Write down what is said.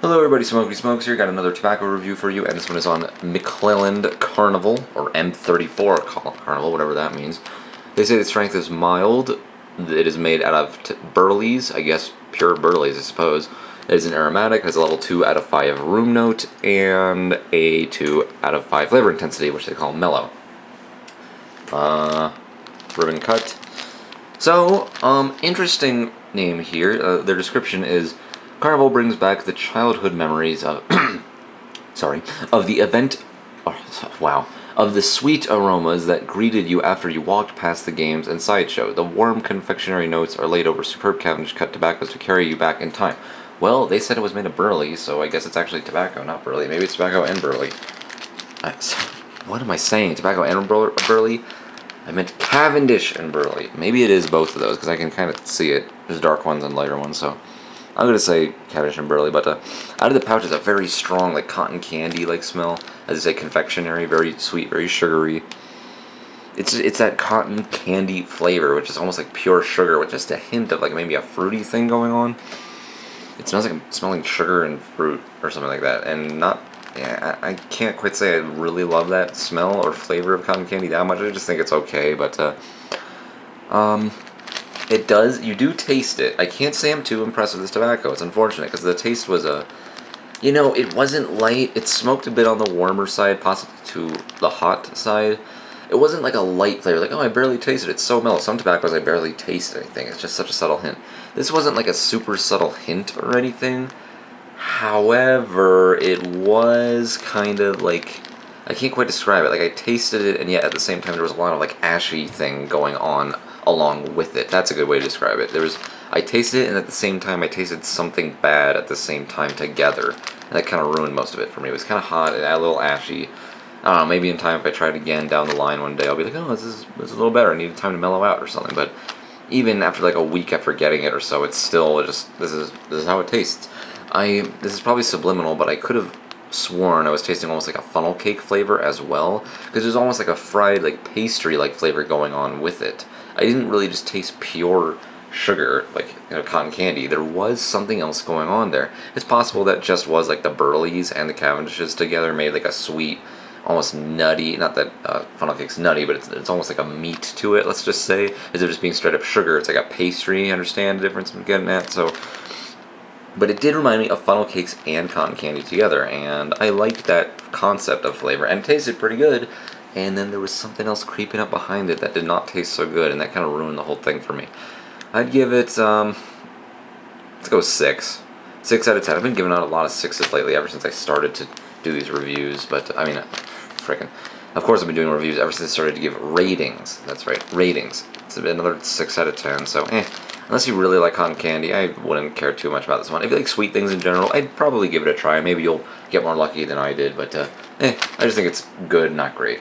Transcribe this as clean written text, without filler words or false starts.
Hello everybody, Smokey Smokes here. Got another tobacco review for you, and this one is on McClelland Carnival, or M34 Carnival, whatever that means. They say the strength is mild. It is made out of burleys, I guess pure burleys, I suppose. It is an aromatic, has a level 2 out of 5 room note, and a 2 out of 5 flavor intensity, which they call mellow. Ribbon cut. So, interesting name here. Their description is, Carnival brings back the childhood memories of, of the event, of the sweet aromas that greeted you after you walked past the games and sideshow. The warm confectionery notes are laid over superb Cavendish cut tobaccos to carry you back in time. Well, they said it was made of burley, so I guess it's actually tobacco, not burley. Maybe it's tobacco and burley. What am I saying? Tobacco and burley? I meant Cavendish and burley. Maybe it is both of those, because I can kind of see it. There's dark ones and lighter ones, so I'm going to say Cavendish and burley, but out of the pouch is a very strong, like, cotton candy-like smell. As I say, confectionery, very sweet, very sugary. It's that cotton candy flavor, which is almost like pure sugar, with just a hint of, like, maybe a fruity thing going on. It smells like I'm smelling sugar and fruit, or something like that, and not... Yeah, I can't quite say I really love that smell or flavor of cotton candy that much. I just think it's okay, but, it does, you do taste it. I can't say I'm too impressed with this tobacco. It's unfortunate, because the taste was it wasn't light. It smoked a bit on the warmer side, possibly to the hot side. It wasn't like a light flavor, like, oh, I barely tasted it. It's so mellow. Some tobaccos I barely taste anything. It's just such a subtle hint. This wasn't like a super subtle hint or anything. However, it was kind of like, I can't quite describe it. Like, I tasted it, and yet at the same time there was a lot of like ashy thing going on along with it. That's a good way to describe it. I tasted it, and at the same time I tasted something bad at the same time together, and that kind of ruined most of it for me. It was kind of hot and a little ashy. I don't know, maybe in time if I try it again down the line one day, I'll be like, oh, this is a little better. I needed time to mellow out or something. But even after like a week after getting it or so, it's still just, this is how it tastes. This is probably subliminal, but I could have sworn I was tasting almost like a funnel cake flavor as well, because there's almost like a fried, like, pastry-like flavor going on with it. I didn't really just taste pure sugar, like, cotton candy. There was something else going on there. It's possible that just was like the burleys and the Cavendishes together made like a sweet, almost nutty, not that funnel cake's nutty, but it's almost like a meat to it, let's just say. Instead of just being straight up sugar, it's like a pastry. You understand the difference I'm getting at? So, but it did remind me of funnel cakes and cotton candy together, and I liked that concept of flavor, and it tasted pretty good. And then there was something else creeping up behind it that did not taste so good, and that kind of ruined the whole thing for me. I'd give it, let's go 6. 6 out of 10. I've been giving out a lot of 6s lately ever since I started to do these reviews, but, I mean, of course I've been doing reviews ever since I started to give ratings. That's right, ratings. It's another 6 out of 10, so, Unless you really like cotton candy, I wouldn't care too much about this one. If you like sweet things in general, I'd probably give it a try. Maybe you'll get more lucky than I did, but, I just think it's good, not great.